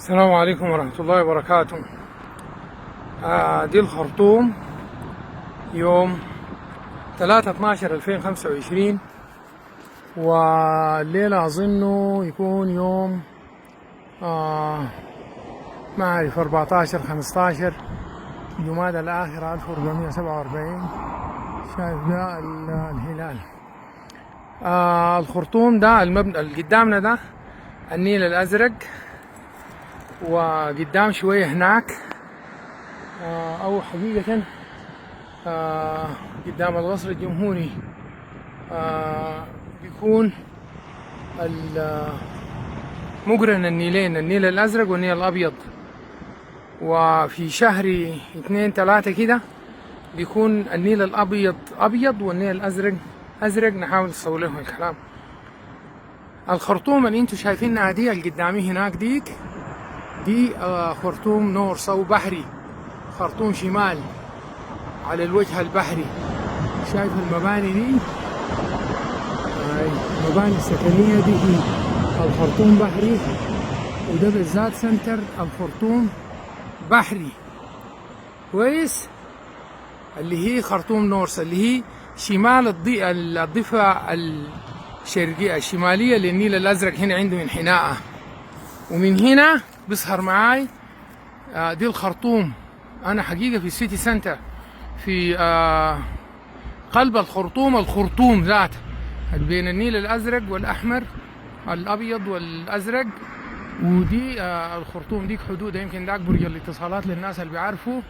السلام عليكم ورحمة الله وبركاته. دي الخرطوم يوم 3/12/2025، والليلة أظنه يكون يوم ما أعرف 14-15 جمادى الآخرة 1447. شايف ده الهلال. الخرطوم ده المبنى اللي قدامنا ده النيل الأزرق، وقدام شوية هناك أو حقيقة قدام القصر الجمهوري بيكون مقرن النيلين، النيل الأزرق والنيل الأبيض. وفي شهر 2-3 كده بيكون النيل الأبيض أبيض والنيل الأزرق أزرق. نحاول نصور لهم الكلام. الخرطوم اللي انتوا شايفينها دي اللي قدامي هناك دي خرطوم نورس أو بحري، خرطوم شمال على الوجه البحري. شايف المباني دي؟ المباني السكنية دي هي الخرطوم بحري، وده بالذات سنتر الخرطوم بحري كويس، اللي هي خرطوم نورس اللي هي شمال الضفة الشرقية الشمالية للنيل الأزرق. هنا عنده انحناء، ومن هنا بيظهر معاي دي الخرطوم. أنا حقيقة في السيتي سنتر في قلب الخرطوم ذات بين النيل الأزرق والأحمر، الأبيض والأزرق. ودي الخرطوم ديك حدودها يمكن داك برج الاتصالات للناس اللي بيعرفوا،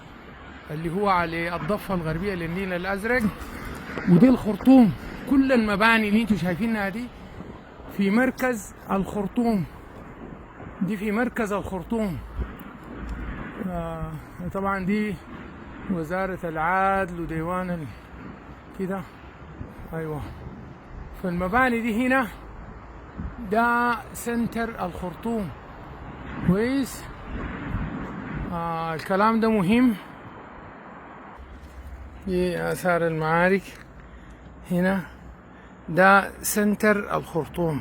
اللي هو على الضفة الغربية للنيل الأزرق. ودي الخرطوم. كل المباني اللي انتوا شايفينها دي في مركز الخرطوم، دي في مركز الخرطوم. طبعا دي وزارة العدل وديوان كده. ايوه، فالمباني دي هنا ده سنتر الخرطوم كويس. الكلام ده مهم. دي آثار المعارك هنا، ده سنتر الخرطوم.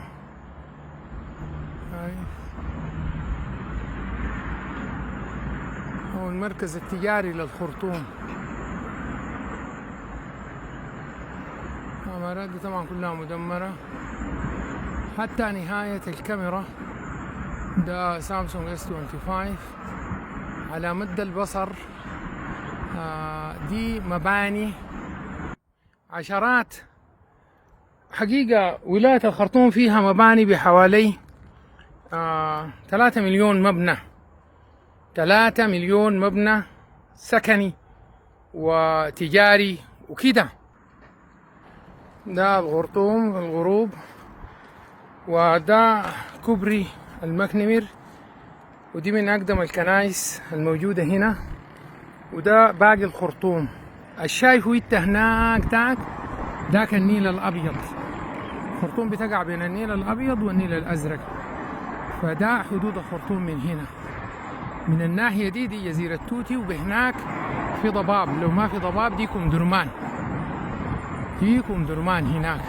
هو المركز التجاري للخرطوم. العمارات دي طبعا كلها مدمرة حتى نهاية الكاميرا. ده سامسونج S25 على مد البصر. دي مباني عشرات. حقيقة ولاية الخرطوم فيها مباني بحوالي 3 مليون مبنى، 3 مليون مبنى سكني وتجاري وكده. ده الخرطوم في الغروب، وده كوبري المكنمر، ودي من أقدم الكنائس الموجودة هنا. وده باقي الخرطوم. الشايف ويت هناك داك النيل الأبيض. الخرطوم بتقع بين النيل الأبيض والنيل الأزرق، فده حدود الخرطوم من هنا. من الناحية دي جزيرة توتي، وبهناك في ضباب. لو ما في ضباب ديكم درمان هناك،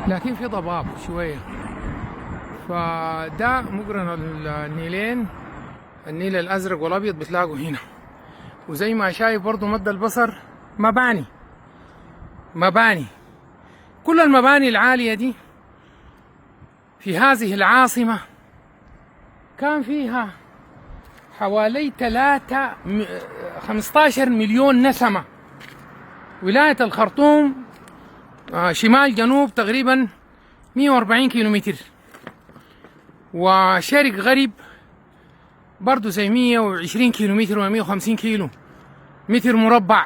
لكن في ضباب شوية. فده مقرن النيلين، النيل الأزرق والأبيض بتلاقوا هنا. وزي ما شايف برضو مد البصر مباني. كل المباني العالية دي في هذه العاصمة كان فيها حوالي 15 مليون نسمة. ولاية الخرطوم شمال جنوب تقريبا 140 كيلومتر، وشرق غرب برضو زي 120 كيلومتر و 150 كيلو متر مربع.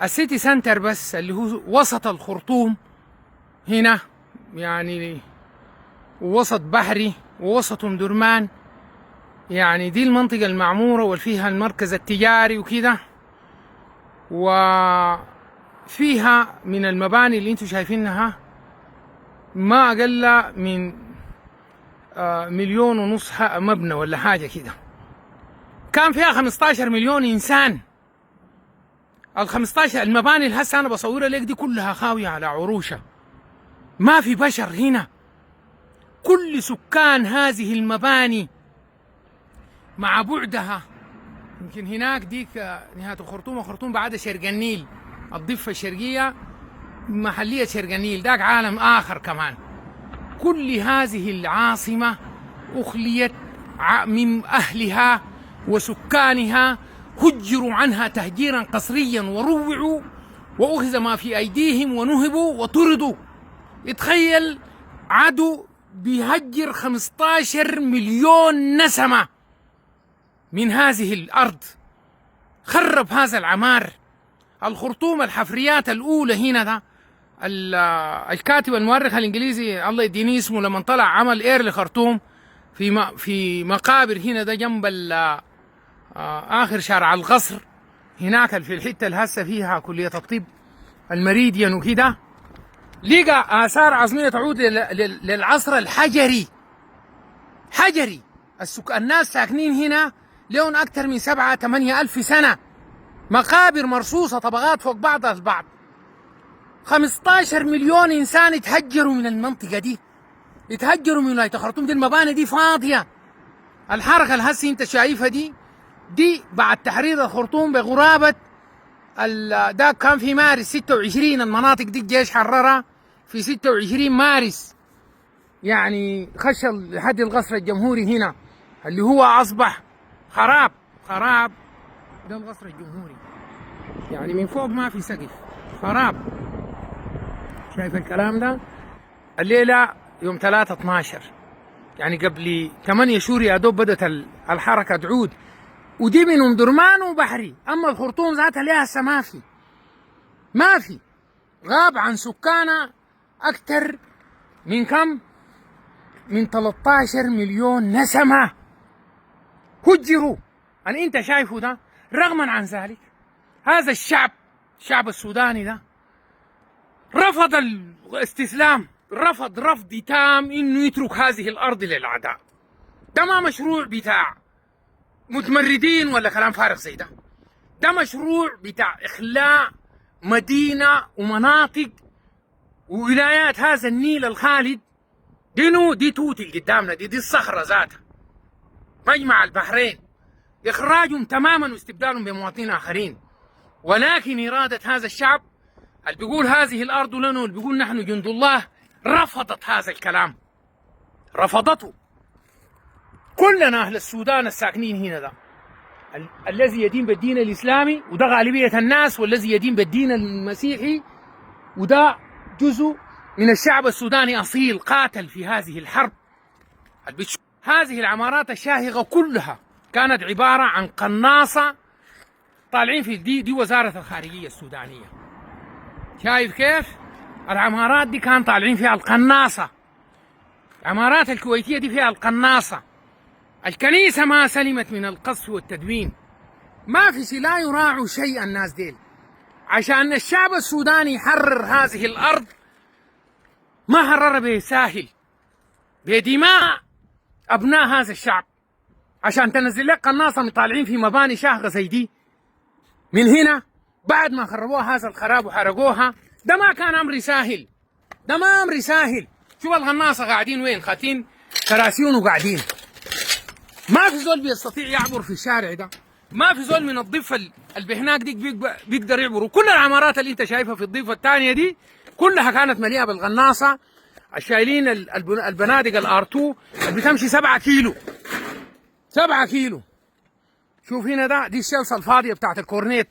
السيتي سنتر بس اللي هو وسط الخرطوم هنا، يعني وسط بحري ووسط درمان، يعني دي المنطقة المعمورة وفيها المركز التجاري وكده. وفيها من المباني اللي انتوا شايفينها ما أقل من 1.5 مليون مبنى ولا حاجة كده. كان فيها 15 مليون إنسان. ال15 المباني اللي هسه أنا بصورها لك دي كلها خاوية على عروشة، ما في بشر هنا. كل سكان هذه المباني مع بعدها يمكن هناك ديك نهاية الخرطوم، وخرطوم بعدها شرق النيل، الضفة الشرقية محلية شرق النيل، داك عالم آخر كمان. كل هذه العاصمة أخليت من أهلها وسكانها، هجروا عنها تهجيرا قسريا وروعوا، وأخذ ما في أيديهم ونهبوا وطردوا. يتخيل عدو بيهجر 15 مليون نسمة من هذه الأرض، خرب هذا العمار. الخرطوم الحفريات الأولى هنا ده الكاتب المؤرخ الإنجليزي الله يديني اسمه لما طلع عمل إير لخرطوم في مقابر هنا ده جنب آخر شارع القصر هناك في الحتة اللي هسه فيها كلية الطب المريديان وكده، لقى آثار عظمية تعود للعصر الحجري. حجري. الناس ساكنين هنا لهم أكثر من 7-8 ألف سنة، مقابر مرصوصة طبقات فوق بعضها البعض. 15 مليون إنسان يتهجروا من المنطقة دي، يتهجروا من ولاية خرطوم. دي المباني دي فاضية. الحركة الهسي انت شايفها دي بعد تحرير الخرطوم بغرابة ده كان في مارس 26. المناطق دي الجيش حررها في 26 مارس، يعني خش لحد القصر الجمهوري هنا اللي هو أصبح خراب. ده القصر الجمهوري، يعني من فوق ما في سقف، خراب. شايف الكلام ده؟ الليلة يوم 3/12، يعني قبل 8 شهور يا دوب بدأت الحركة تعود، ودي من درمان وبحري. أما الخرطوم ذاتها ليها هسه ما في غاب عن سكانها أكثر من كم؟ من 13 مليون نسمة هجروا. أنت شايفه ده. رغما عن ذلك هذا الشعب السوداني ده رفض الاستسلام، رفض تام انه يترك هذه الارض للاعداء. ده ما مشروع بتاع متمردين ولا كلام فارغ زي ده مشروع بتاع اخلاء مدينه ومناطق وولايات هذا النيل الخالد. دي توتي اللي قدامنا دي الصخره ذاتها، مجمع البحرين، اخراجهم تماما واستبدالهم بمواطنين اخرين. ولكن اراده هذا الشعب اللي بيقول هذه الارض لنا، واللي بيقول نحن جند الله، رفضت هذا الكلام، رفضته. كلنا اهل السودان الساكنين هنا ده الذي يدين بالدين الاسلامي، وده غالبيه الناس، والذي يدين بالدين المسيحي، وده جزء من الشعب السوداني اصيل قاتل في هذه الحرب. هذه العمارات الشاهقه كلها كانت عباره عن قناصه طالعين في دي وزاره الخارجيه السودانيه. شايف كيف؟ العمارات دي كان طالعين فيها القناصة. العمارات الكويتية دي فيها القناصة. الكنيسة ما سلمت من القصف والتدوين. ما في لا يراعوا شيء الناس ديل. عشان الشعب السوداني يحرر هذه الأرض ما حرر بساهل، بدماء أبناء هذا الشعب. عشان تنزل لك قناصة مطالعين في مباني شاهقة زي دي من هنا بعد ما خربوها هذا الخراب وحرقوها. ده ما كان امر ساهل، ده ما امر ساهل. شوف الغناصه قاعدين وين؟ خاتين كراسيون وقاعدين. ما في زول بيستطيع يعبر في الشارع ده، ما في زول من الضفه اللي هناك دي بيقدر يعبروا. كل العمارات اللي انت شايفها في الضفه الثانيه دي كلها كانت مليئه بالغناصه، الشايلين البنادق الار2 اللي بتمشي 7 كيلو. 7 كيلو. شوف هنا دي الشلصه الفاضيه بتاعت الكورنيت،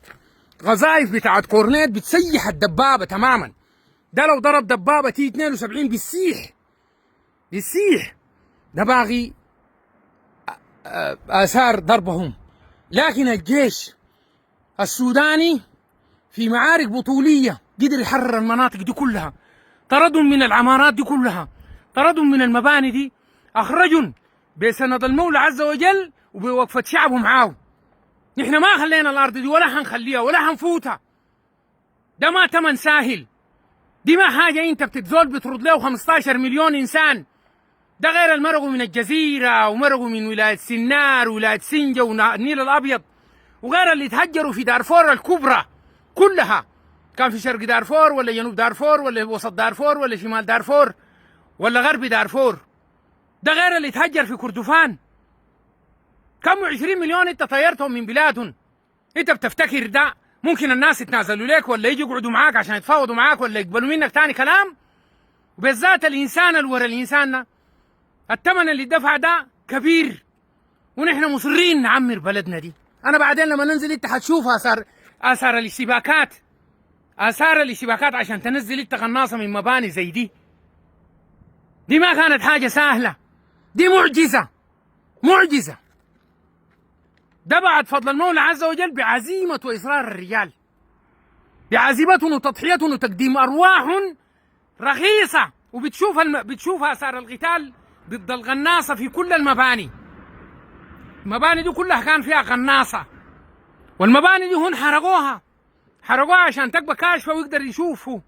غزايف بتاعت كورنيت بتسيح الدبابة تماما. ده لو ضرب دبابة تي 72 بيسيح. ده باغي آثار ضربهم. لكن الجيش السوداني في معارك بطولية قدر يحرر المناطق دي كلها، طردهم من العمارات دي كلها، طردهم من المباني دي، أخرجهم بسند المولى عز وجل وبوقفة شعبهم معاه. نحن ما خلينا الارض دي ولا حنخليها ولا حنفوتها. ده ما تمن ساهل، دي ما حاجه انت بتتزول بترد له 15 مليون انسان. ده غير المرقوا من الجزيره ومرقوا من ولايه سنار وولايه سنجه والنيل الابيض، وغير اللي تهجروا في دارفور الكبرى كلها، كان في شرق دارفور ولا جنوب دارفور ولا وسط دارفور ولا شمال دارفور ولا غرب دارفور. ده غير اللي تهجر في كردفان. كم 20 مليون انت طيرتهم من بلادهم. انت بتفتكر ده ممكن الناس يتنازلوا لك ولا يجوا يقعدوا معاك عشان يتفاوضوا معاك ولا يقبلوا منك تاني كلام؟ وبالذات الانسان اللي ورا الانسان الثمن اللي دفع ده كبير، ونحن مصرين نعمر بلدنا دي. انا بعدين لما ننزل انت حتشوف اثار الاشتباكات، اثار الاشتباكات عشان تنزل انت غناصه من مباني زي دي. دي ما كانت حاجه سهله، دي معجزه، معجزه. ده بعد فضل المولى عز وجل بعزيمه واصرار الرجال، بعزيمتهم وتضحيتهم وتقديم ارواح رخيصه. بتشوف اثار القتال ضد الغناصه في كل المباني. المباني دي كلها كان فيها غناصه، والمباني دي هون حرقوها عشان تبقى كاشفه ويقدر يشوفوا.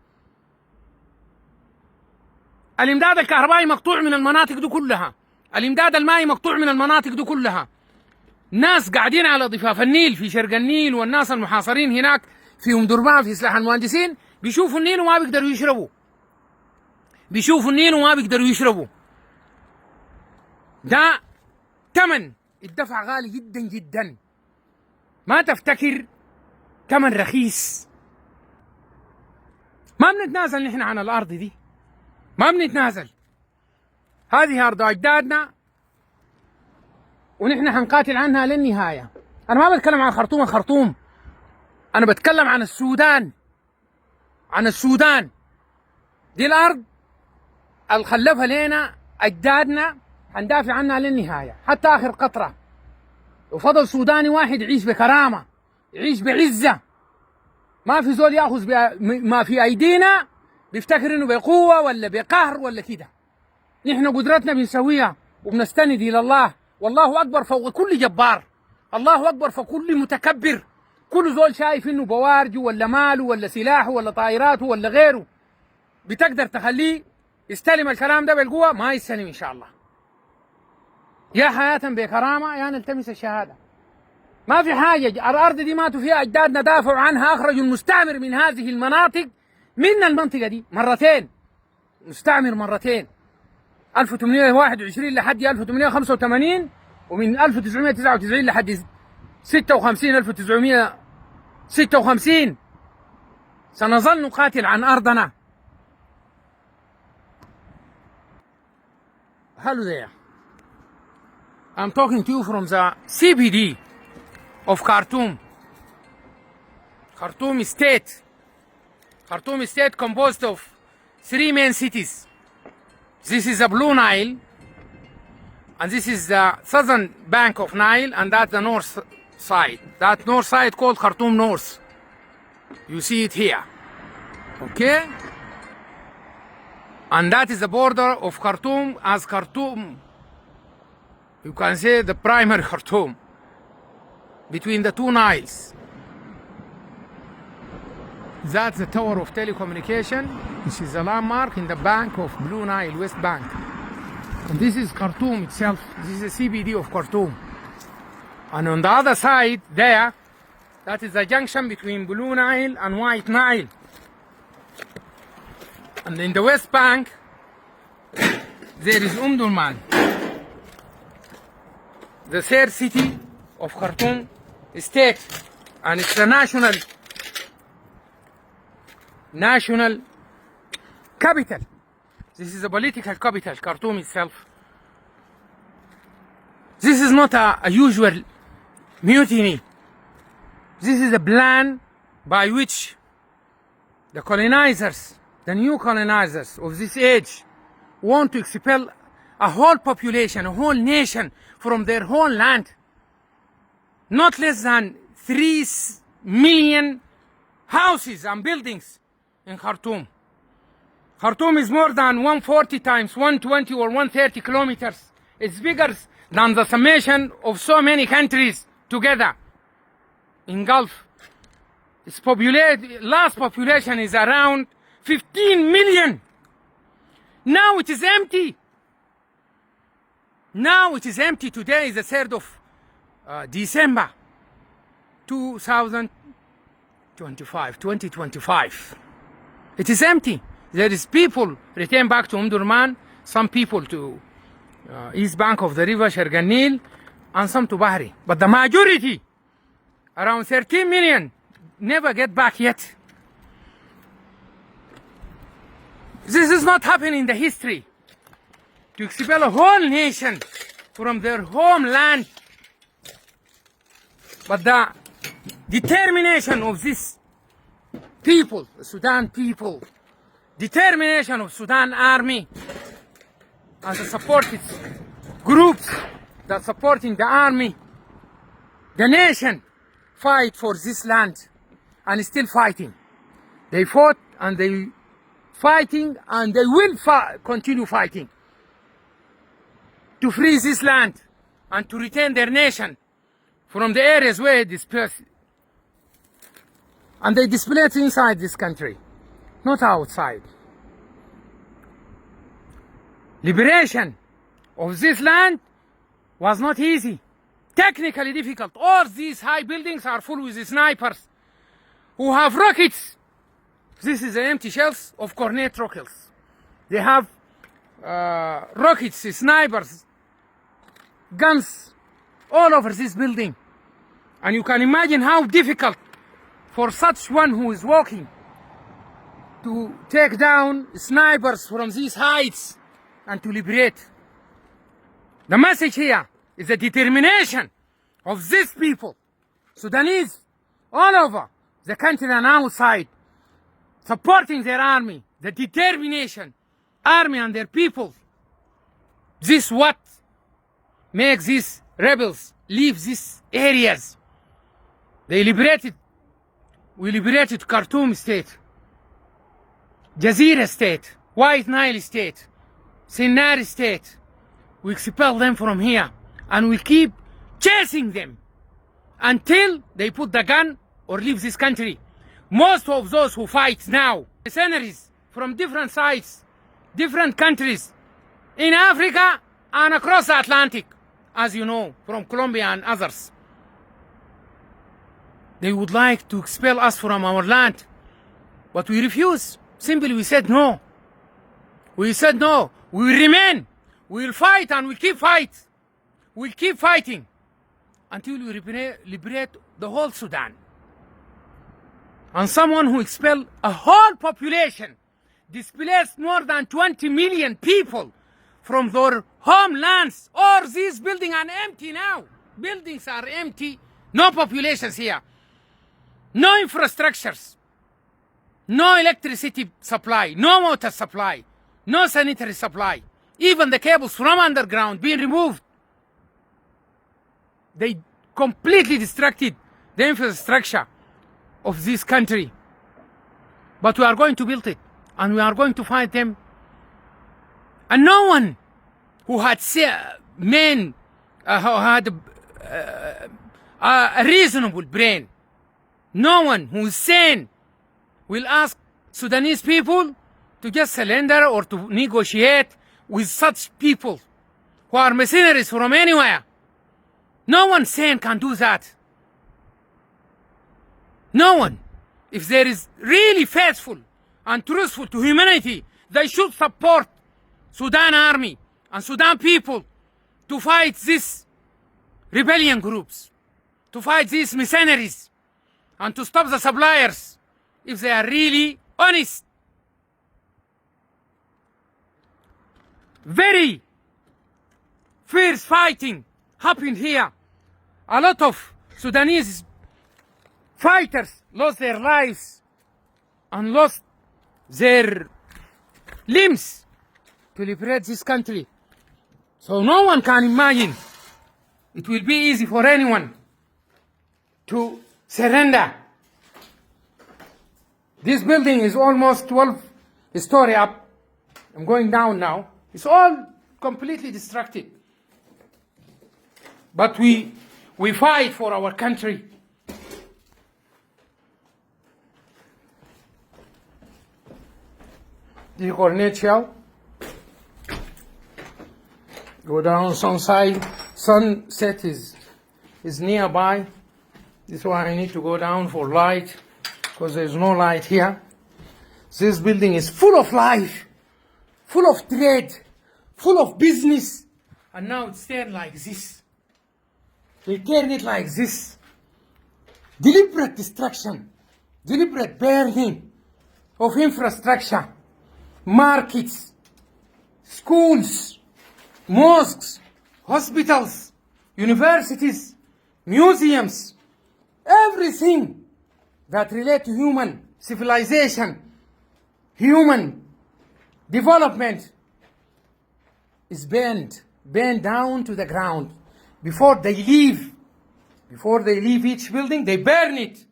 الامداد الكهربائي مقطوع من المناطق دي كلها، الامداد المائي مقطوع من المناطق دي كلها. ناس قاعدين على ضفاف النيل في شرق النيل، والناس المحاصرين هناك في ام درمان في سلاح المهندسين بيشوفوا النيل وما بيقدروا يشربوا، بيشوفوا النيل وما بيقدروا يشربوا. ده ثمن الدفع غالي جدا جدا، ما تفتكر ثمن رخيص. ما بنتنازل نحن عن الارض دي، ما بنتنازل. هذه ارض اجدادنا ونحن حنقاتل عنها للنهايه. انا ما بتكلم عن الخرطوم، انا بتكلم عن السودان، عن السودان. دي الارض اللي خلفها لنا اجدادنا، حندافع عنها للنهايه حتى اخر قطره. وفضل سوداني واحد يعيش بكرامه، يعيش بعزه. ما في زول ياخذ ما في ايدينا بيفتكر انه بقوه ولا بقهر ولا كده. نحن قدرتنا بنسويها وبنستند الى الله، والله اكبر فوق كل جبار، الله اكبر فوق كل متكبر. كل زول شايف انه بوارجه ولا ماله ولا سلاحه ولا طائراته ولا غيره بتقدر تخليه يستلم الكلام ده بالقوه، ما يستلم ان شاء الله. يا حياه بكرامه يا نلتمس الشهاده. ما في حاجه، الارض دي ماتوا فيها اجدادنا، دافعوا عنها، اخرجوا المستعمر من هذه المناطق، من المنطقه دي مرتين، مستعمر مرتين، 1821 لحد 1885، ومن 1999 لحد 56 1956. سنظل نقاتل عن ارضنا. Hello there. I'm talking to you from the CBD of Khartoum. Khartoum State. Khartoum State composed of 3 main cities. This is the Blue Nile, and this is the southern bank of Nile, and that's the north side. That north side called Khartoum North. You see it here. Okay? And that is the border of Khartoum, as Khartoum, you can say the primary Khartoum, between the two Niles. That's the tower of telecommunication, which is a landmark in the bank of Blue Nile, West Bank. And this is Khartoum itself. This is the CBD of Khartoum. And on the other side there, that is the junction between Blue Nile and White Nile. And in the West Bank, there is Durman, the third city of Khartoum state, and it's the national capital. This is a political capital, Khartoum itself. This is not a usual mutiny. This is a plan by which the colonizers, the new colonizers of this age, want to expel a whole population, a whole nation from their whole land. Not less than 3 million houses and buildings in Khartoum. Khartoum is more than 140 times 120 or 130 kilometers. It's bigger than the summation of so many countries together in Gulf. Its last population is around 15 million. Now it is empty. Now it is empty. Today is the 3rd of December 2025. It is empty. There is people return back to Durman, some people to east bank of the river Sherganil, and some to Bahri. But the majority, around 13 million, never get back yet. This is not happening in the history. To expel a whole nation from their homeland. But the determination of this people, the Sudan people, determination of Sudan army, and the supported groups that supporting the army, the nation fight for this land and still fighting. They fought and they fighting and they will continue fighting to free this land and to retain their nation from the areas where it dispersed. And they displaced inside this country, not outside. Liberation of this land was not easy, technically difficult. All these high buildings are full with snipers who have rockets. This is the empty shells of Cornet rockets. They have rockets, snipers, guns all over this building. And you can imagine how difficult for such one who is walking to take down snipers from these heights and to liberate. The message here is the determination of these people, Sudanese, all over the country and outside, supporting their army, the determination, army and their people. This what makes these rebels leave these areas. We liberated Khartoum state, Jazeera state, White Nile state, Sinai state. We expel them from here and we keep chasing them until they put the gun or leave this country. Most of those who fight now, mercenaries from different sides, different countries in Africa and across the Atlantic, as you know, from Colombia and others. They would like to expel us from our land, but we refuse. Simply we said no. We said no. We will remain. We will fight and we keep fight. We'll keep fighting until we liberate the whole Sudan. And someone who expelled a whole population, displaced more than 20 million people from their homelands. All these buildings are empty now. Buildings are empty. No populations here. No infrastructures. No electricity supply. No water supply. No sanitary supply. Even the cables from underground being removed. They completely distracted the infrastructure of this country. But we are going to build it. And we are going to fight them. And no one who had a reasonable brain, no one who is sane will ask Sudanese people to just surrender or to negotiate with such people who are mercenaries from anywhere. No one sane can do that. No one. If there is really faithful and truthful to humanity, they should support Sudan army and Sudan people to fight these rebellion groups, to fight these mercenaries, and to stop the suppliers if they are really honest. Very fierce fighting happened here. A lot of Sudanese fighters lost their lives and lost their limbs to liberate this country. So no one can imagine it will be easy for anyone to surrender. This building is almost 12 story up. I'm going down now. It's all completely destructed. But we fight for our country. The Cornet shell. Go down sunset is nearby. This is why I need to go down for light, because there's no light here. This building is full of life, full of trade, full of business, and now it's staying like this. They turn it like this. Deliberate destruction, deliberate burning of infrastructure, markets, schools, mosques, hospitals, universities, museums, everything that relate to human civilization, human development is burned down to the ground. Before they leave each building, they burn it.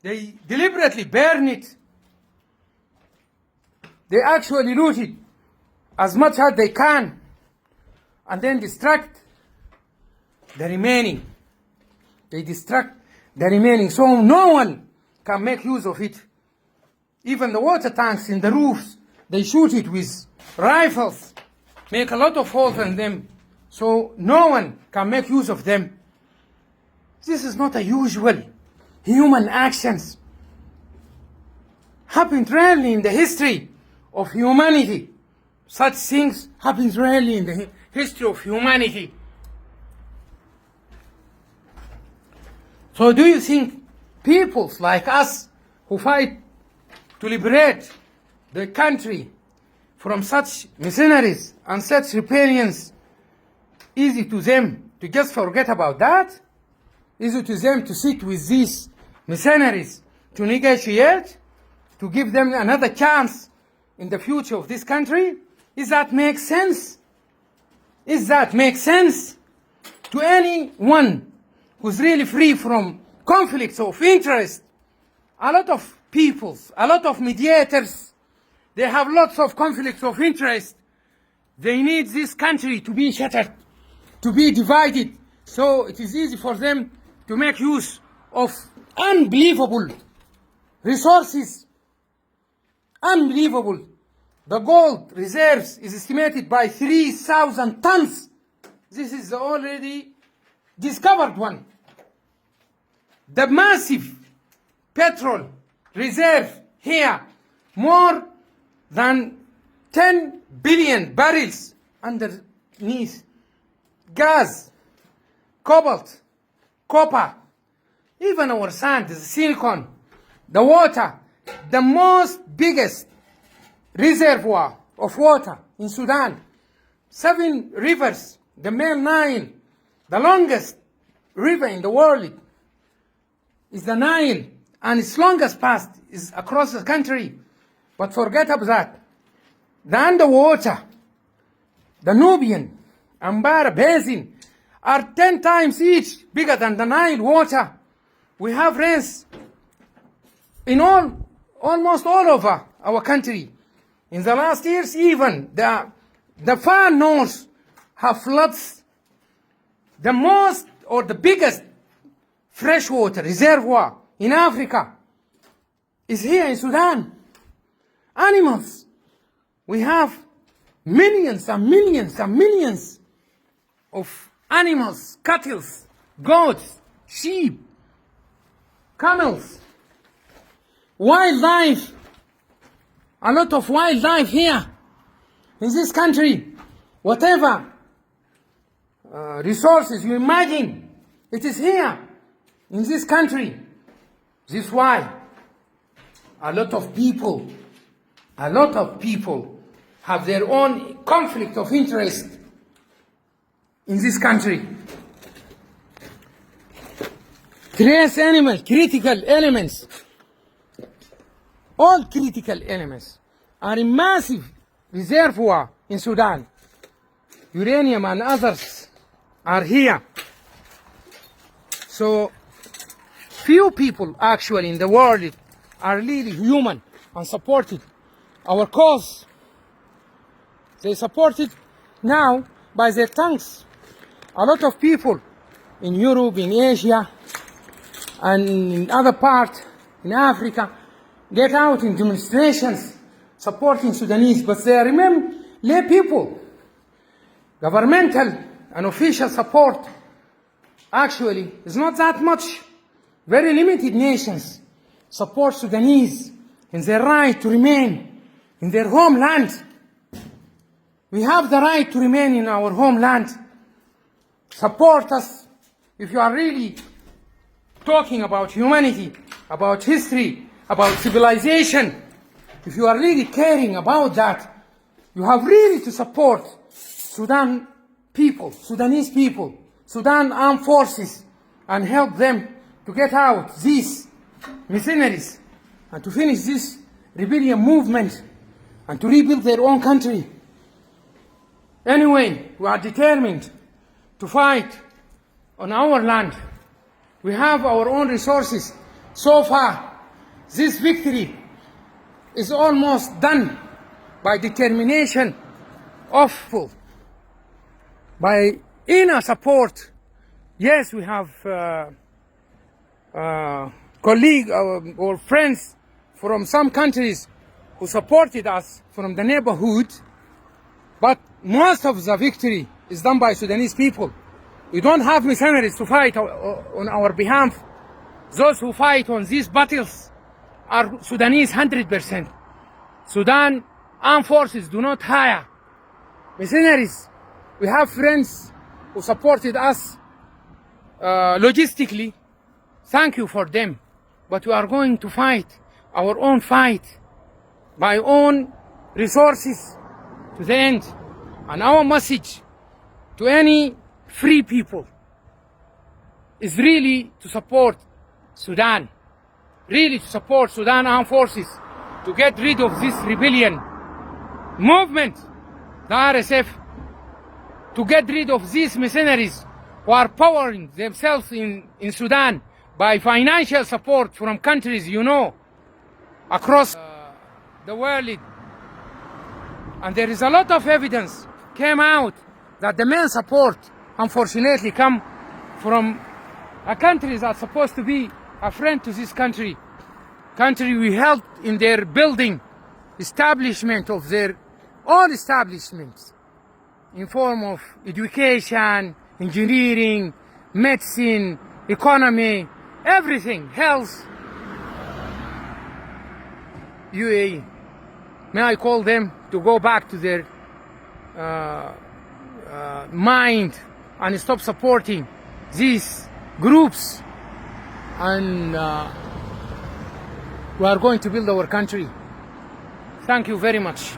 They deliberately burn it. They actually loot it as much as they can and then destruct the remaining. They destruct the remaining so no one can make use of it. Even the water tanks in the roofs, they shoot it with rifles, make a lot of holes in them so no one can make use of them. This is not a usual human actions. Happened rarely in the history of humanity. Such things happen rarely in the history of humanity. So do you think peoples like us who fight to liberate the country from such mercenaries and such rebellions, easy to them to just forget about that? Easy to them to sit with these mercenaries, to negotiate, to give them another chance in the future of this country? Does that make sense? Does that make sense to anyone who's really free from conflicts of interest? A lot of peoples, a lot of mediators, they have lots of conflicts of interest. They need this country to be shattered, to be divided, so it is easy for them to make use of unbelievable resources. Unbelievable. The gold reserves is estimated by 3,000 tons. This is the already discovered one. The massive petrol reserve here, more than 10 billion barrels underneath. Gas, cobalt, copper, even our sand, the silicon, the water, the most biggest reservoir of water in Sudan. 7 rivers, the main Nile, the longest river in the world is the Nile, and its longest path is across the country. But forget about that. The underwater, the Nubian, Ambara Basin are 10 times each bigger than the Nile water. We have rains in almost all over our country. In the last years, even the far north have floods. The most or the biggest freshwater reservoir in Africa is here in Sudan. Animals. We have millions and millions and millions of animals, cattle, goats, sheep, camels, wildlife. A lot of wildlife here in this country. Whatever resources you imagine, it is here in this country. This is why a lot of people have their own conflict of interest in this country. Trace animals, critical elements, all critical elements are in massive reservoir in Sudan. Uranium and others are here. So few people actually in the world are really human and supported our cause. They support it now by their tongues. A lot of people in Europe, in Asia, and in other parts in Africa get out in demonstrations supporting Sudanese, but they remain lay people. Governmental and official support actually is not that much. Very limited nations support Sudanese in their right to remain in their homeland. We have the right to remain in our homeland. Support us if you are really talking about humanity, about history, about civilization, if you are really caring about that, you have really to support Sudan people, Sudanese people, Sudan armed forces, and help them to get out these mercenaries and to finish this rebellion movement and to rebuild their own country. Anyway, we are determined to fight on our land. We have our own resources. So far, this victory is almost done by determination of people, by inner support. Yes, we have colleagues or friends from some countries who supported us from the neighborhood, but most of the victory is done by Sudanese people. We don't have mercenaries to fight on our behalf. Those who fight on these battles are Sudanese 100%. Sudan armed forces do not hire mercenaries. We have friends who supported us logistically. Thank you for them. But we are going to fight our own fight by own resources to the end. And our message to any free people is really to support Sudan, really to support Sudan armed forces to get rid of this rebellion movement, the RSF, to get rid of these mercenaries who are powering themselves in Sudan by financial support from countries across the world. And there is a lot of evidence came out that the main support unfortunately come from a country that's supposed to be a friend to this country we helped in their building establishment of their own establishments in form of education, engineering, medicine, economy, everything, health. UAE, may I call them to go back to their mind and stop supporting these groups, and we are going to build our country. Thank you very much.